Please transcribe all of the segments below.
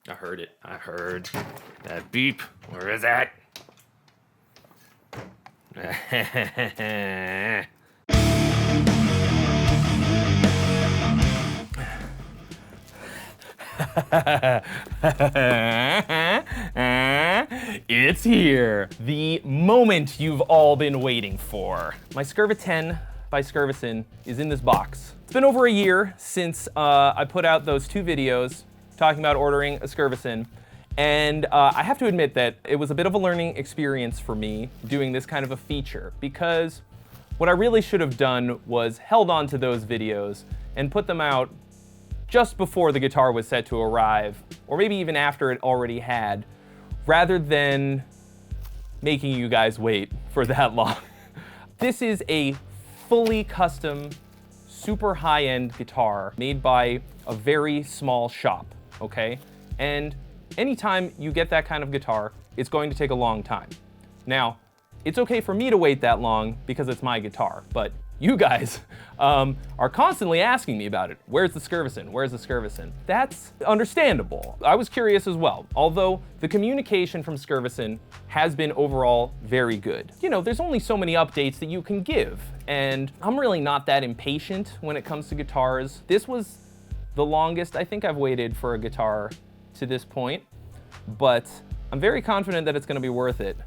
I heard it. I heard that beep. Where is that? It's here. The moment you've all been waiting for. My Skervesen I by Skervesen is in this box. It's been over a year since I put out those 2 videos talking about ordering a Skervesen, and I have to admit that it was a bit of a learning experience for me doing this kind of a feature, because what I really should have done was held on to those videos and put them out just before the guitar was set to arrive, or maybe even after it already had, rather than making you guys wait for that long. This is a fully custom, super high-end guitar made by a very small shop, okay? And anytime you get that kind of guitar, it's going to take a long time. Now, it's okay for me to wait that long because it's my guitar, but you guys are constantly asking me about it. Where's the Skervesen? Where's the Skervesen? That's understandable. I was curious as well, although the communication from Skervesen has been overall very good. You know, there's only so many updates that you can give, and I'm really not that impatient when it comes to guitars. This was the longest I think I've waited for a guitar to this point, but I'm very confident that it's gonna be worth it.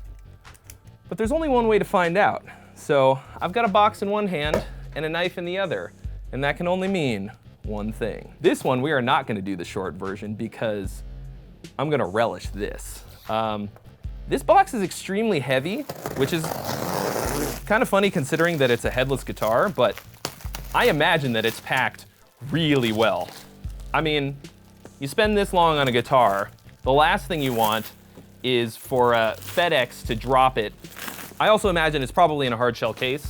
But there's only one way to find out. So I've got a box in one hand and a knife in the other, and that can only mean one thing. This one, we are not gonna do the short version because I'm gonna relish this. This box is extremely heavy, which is kind of funny considering that it's a headless guitar, but I imagine that it's packed really well. I mean, you spend this long on a guitar, the last thing you want is for FedEx to drop it. I also imagine it's probably in a hard shell case.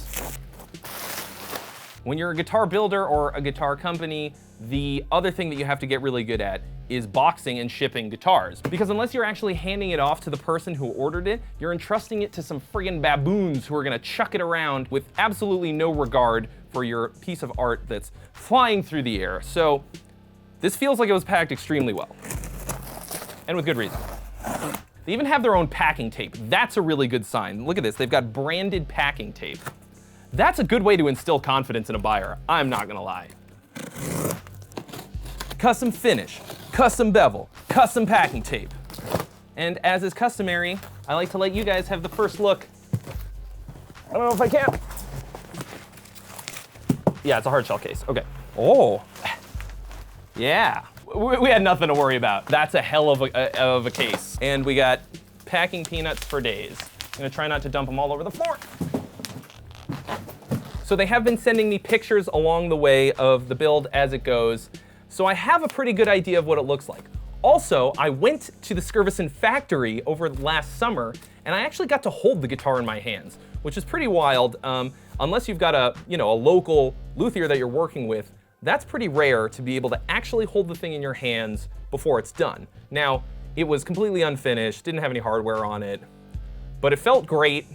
When you're a guitar builder or a guitar company, the other thing that you have to get really good at is boxing and shipping guitars. Because unless you're actually handing it off to the person who ordered it, you're entrusting it to some friggin' baboons who are gonna chuck it around with absolutely no regard for your piece of art that's flying through the air. So this feels like it was packed extremely well, and with good reason. They even have their own packing tape. That's a really good sign. Look at this, they've got branded packing tape. That's a good way to instill confidence in a buyer, I'm not gonna lie. Custom finish, custom bevel, custom packing tape. And as is customary, I like to let you guys have the first look. I don't know if I can. Yeah, it's a hard shell case, okay. Oh, yeah. We had nothing to worry about. That's a hell of a case. And we got packing peanuts for days. I'm gonna try not to dump them all over the floor. So they have been sending me pictures along the way of the build as it goes. So I have a pretty good idea of what it looks like. Also, I went to the Skervesen factory over last summer, and I actually got to hold the guitar in my hands, which is pretty wild. Unless you've got a local luthier that you're working with, that's pretty rare to be able to actually hold the thing in your hands before it's done. Now, it was completely unfinished, didn't have any hardware on it, but it felt great,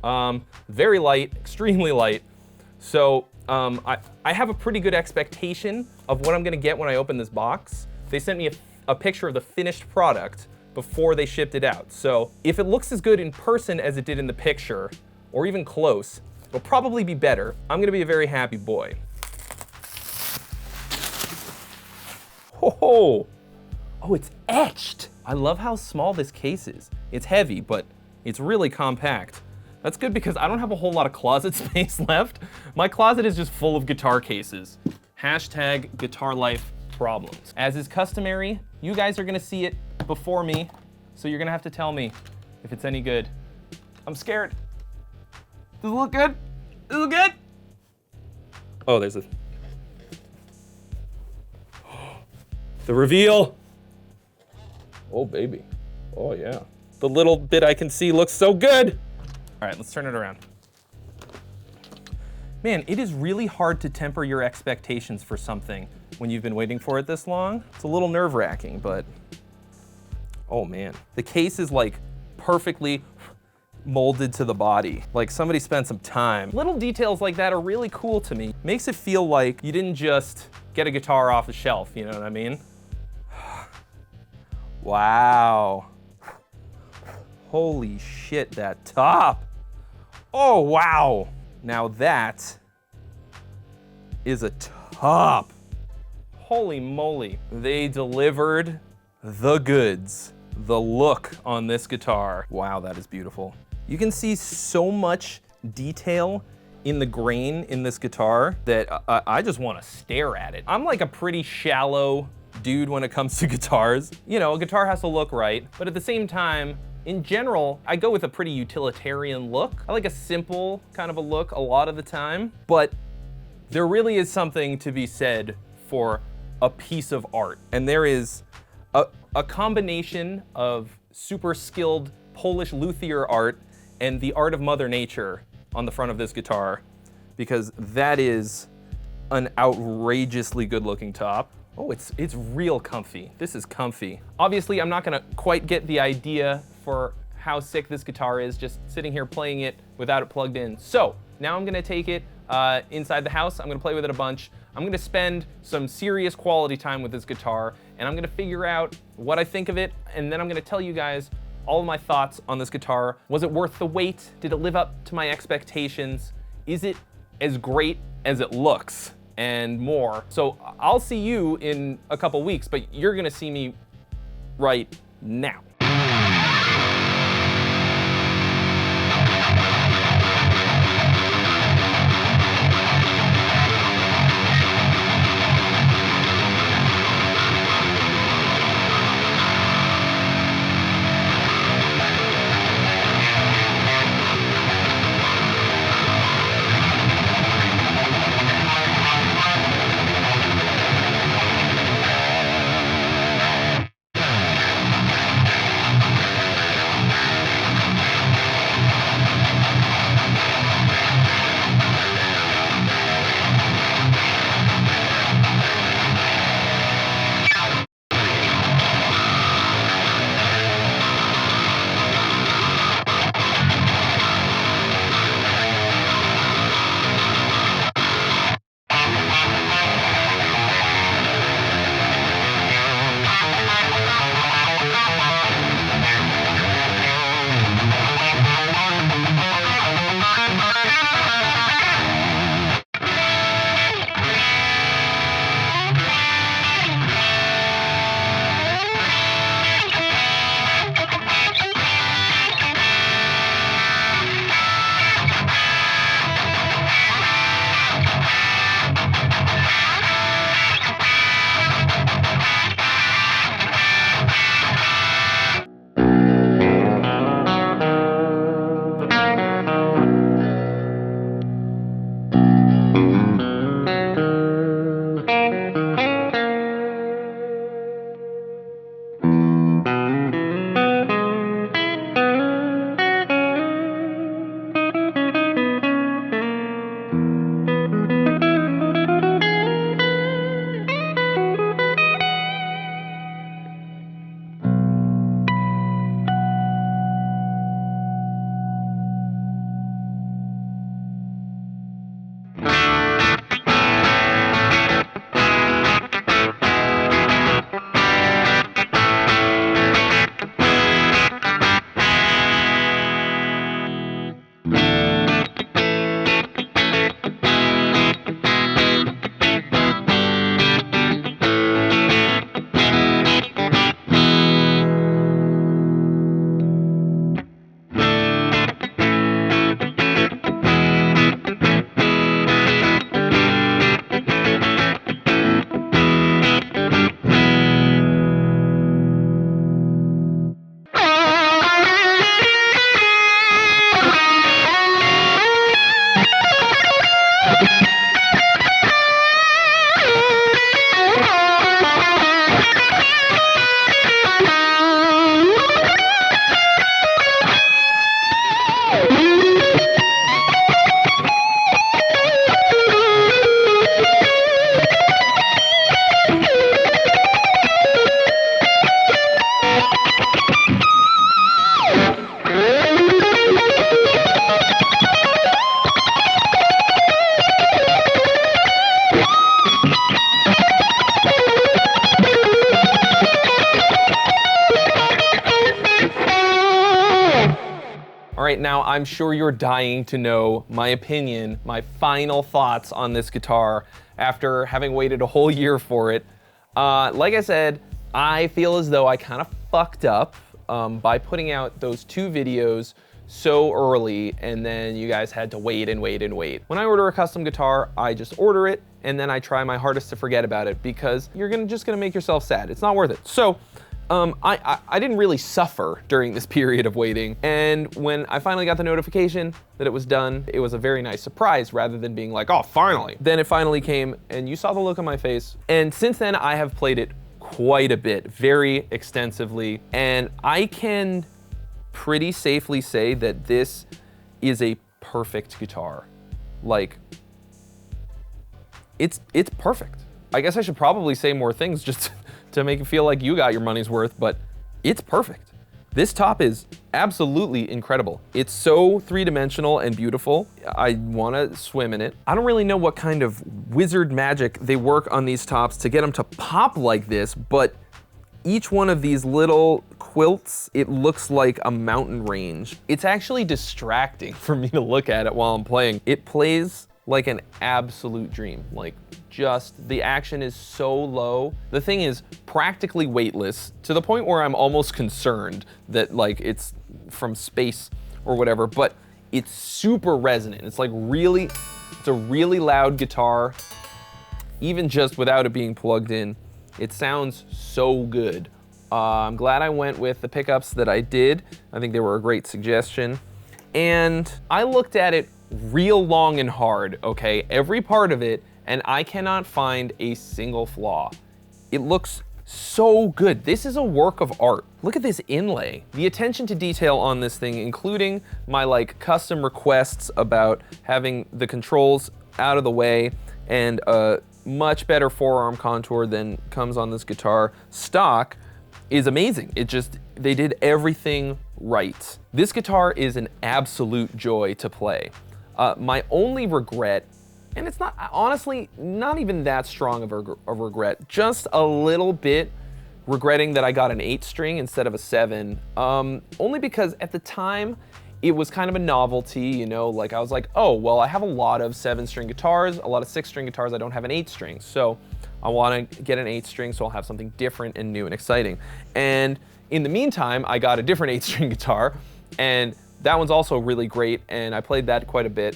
very light, extremely light. So I have a pretty good expectation of what I'm gonna get when I open this box. They sent me a picture of the finished product before they shipped it out. So if it looks as good in person as it did in the picture, or even close, it'll probably be better. I'm gonna be a very happy boy. Oh, it's etched. I love how small this case is. It's heavy, but it's really compact. That's good because I don't have a whole lot of closet space left. My closet is just full of guitar cases. Hashtag guitar life problems. As is customary, you guys are gonna see it before me, so you're gonna have to tell me if it's any good. I'm scared. Does it look good? Does it look good? Oh, there's a... The reveal. Oh, baby. Oh, yeah. The little bit I can see looks so good. All right, let's turn it around. Man, it is really hard to temper your expectations for something when you've been waiting for it this long. It's a little nerve-wracking, but oh man. The case is like perfectly molded to the body. Like somebody spent some time. Little details like that are really cool to me. Makes it feel like you didn't just get a guitar off the shelf, you know what I mean? Wow. Holy shit, that top. Oh, wow. Now that is a top. Holy moly. They delivered the goods. The look on this guitar. Wow, that is beautiful. You can see so much detail in the grain in this guitar that I just want to stare at it. I'm like a pretty shallow dude when it comes to guitars. You know, a guitar has to look right, but at the same time, in general, I go with a pretty utilitarian look. I like a simple kind of a look a lot of the time, but there really is something to be said for a piece of art. And there is a combination of super skilled Polish luthier art and the art of Mother Nature on the front of this guitar, because that is an outrageously good looking top. Oh, it's real comfy. This is comfy. Obviously, I'm not gonna quite get the idea for how sick this guitar is just sitting here playing it without it plugged in. So now I'm gonna take it inside the house. I'm gonna play with it a bunch. I'm gonna spend some serious quality time with this guitar, and I'm gonna figure out what I think of it, and then I'm gonna tell you guys all of my thoughts on this guitar. Was it worth the wait? Did it live up to my expectations? Is it as great as it looks? And more. So I'll see you in a couple weeks, but you're gonna see me right now. right, now I'm sure you're dying to know my opinion, my final thoughts on this guitar after having waited a whole year for it. Like I said, I feel as though I kind of fucked up by putting out those 2 videos so early, and then you guys had to wait and wait and wait. When I order a custom guitar, I just order it, and then I try my hardest to forget about it, because you're just gonna make yourself sad. It's not worth it. So, I didn't really suffer during this period of waiting, and when I finally got the notification that it was done, it was a very nice surprise rather than being like, oh, finally. Then it finally came, and you saw the look on my face, and since then I have played it quite a bit, very extensively, and I can pretty safely say that this is a perfect guitar. Like, it's perfect. I guess I should probably say more things just to make it feel like you got your money's worth, but it's perfect. This top is absolutely incredible. It's so three-dimensional and beautiful. I wanna swim in it. I don't really know what kind of wizard magic they work on these tops to get them to pop like this, but each one of these little quilts, it looks like a mountain range. It's actually distracting for me to look at it while I'm playing. It plays like an absolute dream. Like, just, the action is so low. The thing is practically weightless, to the point where I'm almost concerned that like it's from space or whatever, but it's super resonant. It's like really, it's a really loud guitar, even just without it being plugged in. It sounds so good. I'm glad I went with the pickups that I did. I think they were a great suggestion. And I looked at it real long and hard, okay? Every part of it, and I cannot find a single flaw. It looks so good. This is a work of art. Look at this inlay. The attention to detail on this thing, including my like custom requests about having the controls out of the way and much better forearm contour than comes on this guitar stock, is amazing. They did everything right. This guitar is an absolute joy to play. My only regret, and it's not, honestly, not even that strong of a regret, just a little bit regretting that I got an 8-string instead of a 7, only because at the time, it was kind of a novelty, you know, like I was like, oh, well, I have a lot of 7-string guitars, a lot of 6-string guitars, I don't have an 8-string. So I want to get an 8-string so I'll have something different and new and exciting. And in the meantime, I got a different 8-string guitar, and that one's also really great, and I played that quite a bit.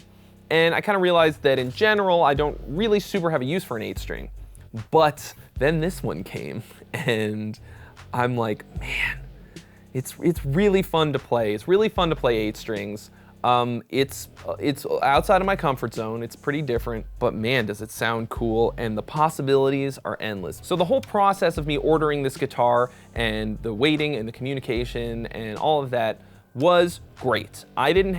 And I kind of realized that in general, I don't really super have a use for an 8-string. But then this one came, and I'm like, man, it's really fun to play. It's really fun to play 8 strings. It's outside of my comfort zone. It's pretty different, but man, does it sound cool, and the possibilities are endless. So the whole process of me ordering this guitar and the waiting and the communication and all of that was great. I didn't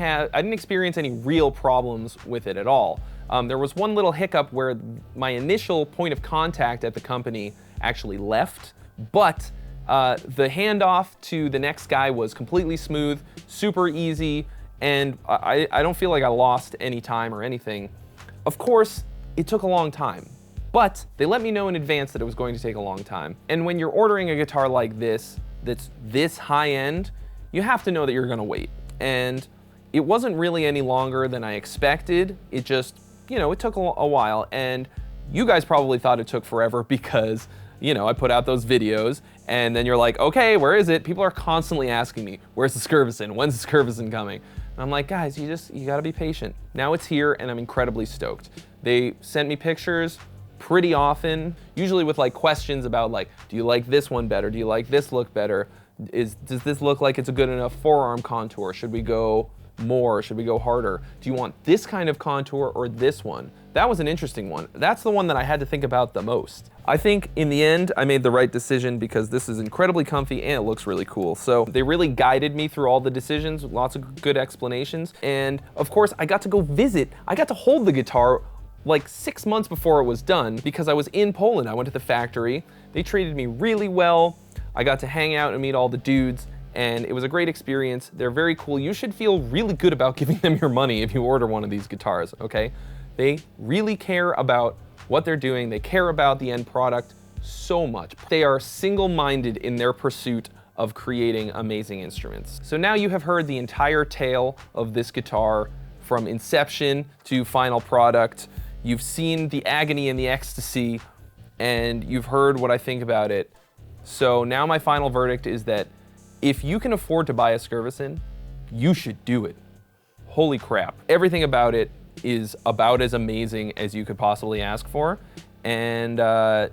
experience any real problems with it at all. There was one little hiccup where my initial point of contact at the company actually left, but the handoff to the next guy was completely smooth, super easy, and I don't feel like I lost any time or anything. Of course, it took a long time, but they let me know in advance that it was going to take a long time. And when you're ordering a guitar like this, that's this high end, you have to know that you're gonna wait. And it wasn't really any longer than I expected. It just, you know, it took a while, and you guys probably thought it took forever because, you know, I put out those videos, and then you're like, okay, where is it? People are constantly asking me, where's the Skervesen? When's the Skervesen coming? And I'm like, guys, you gotta be patient. Now it's here, and I'm incredibly stoked. They sent me pictures pretty often, usually with like questions about like, do you like this one better? Do you like this look better? Does this look like it's a good enough forearm contour? Should we go more? Should we go harder? Do you want this kind of contour or this one? That was an interesting one. That's the one that I had to think about the most. I think in the end, I made the right decision because this is incredibly comfy and it looks really cool. So they really guided me through all the decisions, lots of good explanations. And of course, I got to go visit. I got to hold the guitar like 6 months before it was done because I was in Poland. I went to the factory. They treated me really well. I got to hang out and meet all the dudes, and it was a great experience. They're very cool. You should feel really good about giving them your money if you order one of these guitars, okay? They really care about what they're doing. They care about the end product so much. They are single-minded in their pursuit of creating amazing instruments. So now you have heard the entire tale of this guitar from inception to final product. You've seen the agony and the ecstasy, and you've heard what I think about it. So now my final verdict is that if you can afford to buy a Skervesen, you should do it. Holy crap. Everything about it is about as amazing as you could possibly ask for, and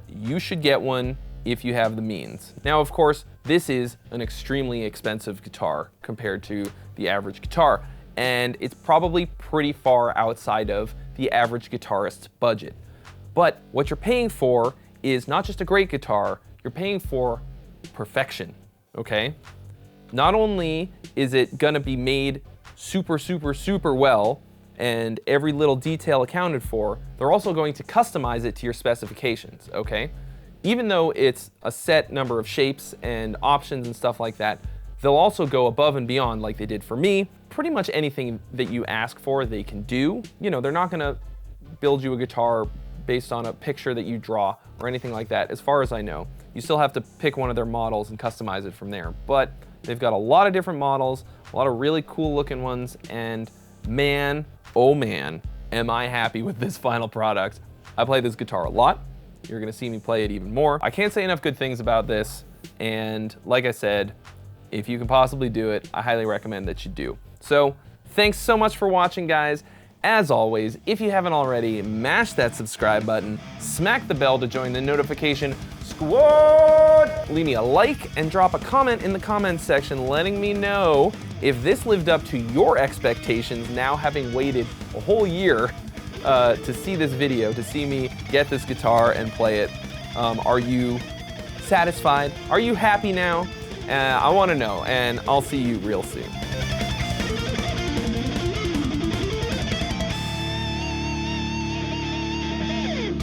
you should get one if you have the means. Now, of course, this is an extremely expensive guitar compared to the average guitar, and it's probably pretty far outside of the average guitarist's budget. But what you're paying for is not just a great guitar, you're paying for perfection, okay? Not only is it gonna be made super, super, super well, and every little detail accounted for, they're also going to customize it to your specifications, okay? Even though it's a set number of shapes and options and stuff like that, they'll also go above and beyond like they did for me. Pretty much anything that you ask for, they can do. You know, they're not gonna build you a guitar based on a picture that you draw or anything like that, as far as I know. You still have to pick one of their models and customize it from there. But they've got a lot of different models, a lot of really cool looking ones, and man, oh man, am I happy with this final product. I play this guitar a lot. You're gonna see me play it even more. I can't say enough good things about this, and like I said, if you can possibly do it, I highly recommend that you do. So, thanks so much for watching, guys. As always, if you haven't already, mash that subscribe button, smack the bell to join the notification squad. Leave me a like and drop a comment in the comments section letting me know if this lived up to your expectations, now having waited a whole year to see this video, to see me get this guitar and play it. Are you satisfied? Are you happy now? I want to know, and I'll see you real soon.